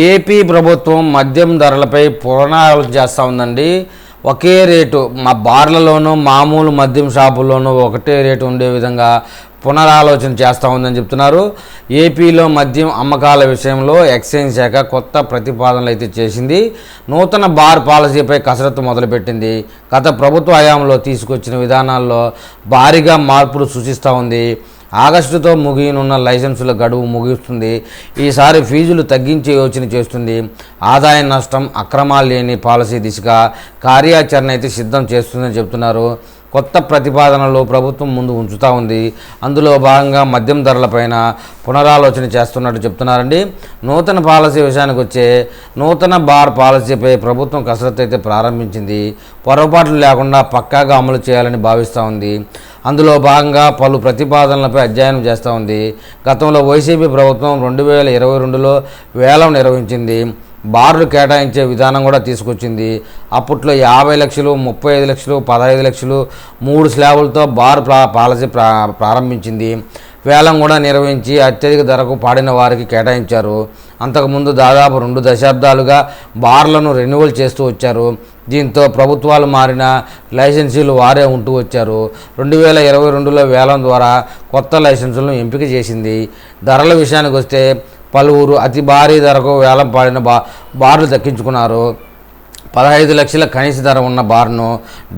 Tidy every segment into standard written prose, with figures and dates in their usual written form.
AP ప్రభుత్వం మద్యం ధరలపై పునరాలోచన చేస్తూ ఉందండి. ఒకే రేటు మా బార్లలోనూ మామూలు మద్యం షాపుల్లోనూ ఒకటే రేటు ఉండే విధంగా పునరాలోచన చేస్తూ ఉందని చెప్తున్నారు. ఏపీలో మద్యం అమ్మకాల విషయంలో ఎక్సైజ్ శాఖ కొత్త ప్రతిపాదనలు అయితే చేసింది. నూతన బార్ పాలసీపై కసరత్తు మొదలుపెట్టింది. గత ప్రభుత్వ హయాంలో తీసుకొచ్చిన విధానాల్లో భారీగా మార్పులు సూచిస్తూ ఉంది. ఆగస్టుతో ముగియనున్న లైసెన్సుల గడువు ముగుస్తుంది. ఈసారి ఫీజులు తగ్గించే యోచన చేస్తుంది. ఆదాయ నష్టం, అక్రమాలు లేని పాలసీ దిశగా కార్యాచరణ అయితే సిద్ధం చేస్తుందని చెబుతున్నారు. కొత్త ప్రతిపాదనలు ప్రభుత్వం ముందు ఉంచుతూ ఉంది. అందులో భాగంగా మద్యం ధరలపైన పునరాలోచన చేస్తున్నట్టు చెప్తున్నారండి. నూతన పాలసీ విషయానికి వచ్చే నూతన బార్ పాలసీపై ప్రభుత్వం కసరత్తు అయితే ప్రారంభించింది. పొరపాట్లు లేకుండా పక్కాగా అమలు చేయాలని భావిస్తూ ఉంది. అందులో భాగంగా పలు ప్రతిపాదనలపై అధ్యయనం చేస్తూ ఉంది. గతంలో వైసీపీ ప్రభుత్వం 2022లో వేలం నిర్వహించింది. బార్లు కేటాయించే విధానం కూడా తీసుకొచ్చింది. అప్పట్లో 50 లక్షలు, 35 లక్షలు, 15 లక్షలు 3 స్లాబులతో బార్ పాలసీ ప్రారంభించింది. వేలం కూడా నిర్వహించి అత్యధిక ధరకు పాడిన వారికి కేటాయించారు. అంతకుముందు దాదాపు 2 దశాబ్దాలుగా బార్లను రెన్యువల్ చేస్తూ వచ్చారు. దీంతో ప్రభుత్వాలు మారిన లైసెన్సీలు వారే ఉంటూ వచ్చారు. 2022లో వేలం ద్వారా కొత్త లైసెన్సులను ఎంపిక చేసింది. ధరల విషయానికి వస్తే పలువురు అతి భారీ ధరకు వేలం పాడిన బార్లు దక్కించుకున్నారు. 15 లక్షల కనీస ధర ఉన్న బార్ను,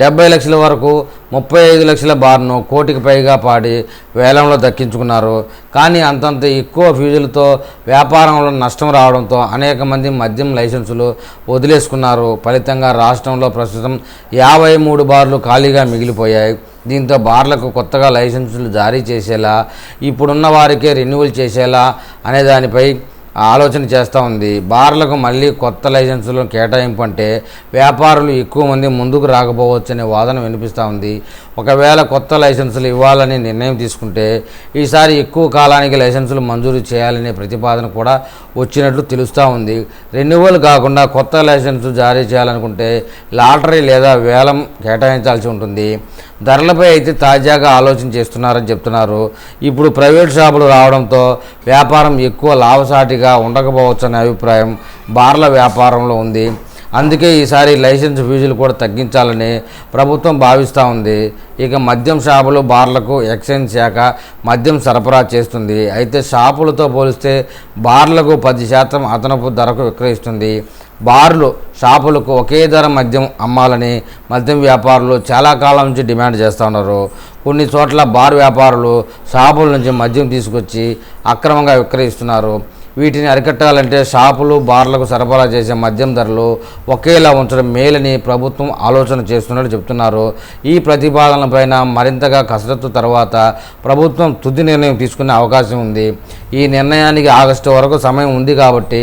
70 లక్షల వరకు, 35 లక్షల బార్ను కోటికి పైగా పాడి వేలంలో దక్కించుకున్నారు. కానీ అంతంత ఎక్కువ ఫీజులతో వ్యాపారంలో నష్టం రావడంతో అనేక మంది మద్యం లైసెన్సులు వదిలేసుకున్నారు. ఫలితంగా రాష్ట్రంలో ప్రస్తుతం 53 బార్లు ఖాళీగా మిగిలిపోయాయి. దీంతో బార్లకు కొత్తగా లైసెన్సులు జారీ చేసేలా, ఇప్పుడున్న వారికే రెన్యువల్ చేసేలా అనే దానిపై ఆలోచన చేస్తూ ఉంది. బార్లకు మళ్ళీ కొత్త లైసెన్సులను కేటాయింపు అంటే వ్యాపారులు ఎక్కువ మంది ముందుకు రాకపోవచ్చనే వాదన వినిపిస్తూ ఉంది. ఒకవేళ కొత్త లైసెన్సులు ఇవ్వాలని నిర్ణయం తీసుకుంటే ఈసారి ఎక్కువ కాలానికి లైసెన్సులు మంజూరు చేయాలనే ప్రతిపాదన కూడా వచ్చినట్లు తెలుస్తూ ఉంది. రెన్యువల్ కాకుండా కొత్త లైసెన్సు జారీ చేయాలనుకుంటే లాటరీ లేదా వేలం కేటాయించాల్సి ఉంటుంది. ధరలపై అయితే తాజాగా ఆలోచన చేస్తున్నారని చెప్తున్నారు. ఇప్పుడు ప్రైవేట్ షాపులు రావడంతో వ్యాపారం ఎక్కువ లాభసాటిగా ఉండకపోవచ్చనే అభిప్రాయం బార్ల వ్యాపారంలో ఉంది. అందుకే ఈసారి లైసెన్స్ ఫీజులు కూడా తగ్గించాలని ప్రభుత్వం భావిస్తూ ఉంది. ఇక మద్యం షాపులు, బార్లకు ఎక్సైజ్ శాఖ మద్యం సరఫరా చేస్తుంది. అయితే షాపులతో పోలిస్తే బార్లకు 10% అదనపు ధరకు విక్రయిస్తుంది. బార్లు, షాపులకు ఒకే ధర మద్యం అమ్మాలని మద్యం వ్యాపారులు చాలా కాలం నుంచి డిమాండ్ చేస్తూ ఉన్నారు. కొన్ని చోట్ల బార్ వ్యాపారులు షాపుల నుంచి మద్యం తీసుకొచ్చి అక్రమంగా విక్రయిస్తున్నారు. వీటిని అరికట్టాలంటే షాపులు, బార్లకు సరఫరా చేసే మద్యం ధరలు ఒకేలా ఉంచడం మేలని ప్రభుత్వం ఆలోచన చేస్తున్నట్టు చెప్తున్నారు. ఈ ప్రతిపాదనలపైన మరింతగా కసరత్తు తర్వాత ప్రభుత్వం తుది నిర్ణయం తీసుకునే అవకాశం ఉంది. ఈ నిర్ణయానికి ఆగస్టు వరకు సమయం ఉంది కాబట్టి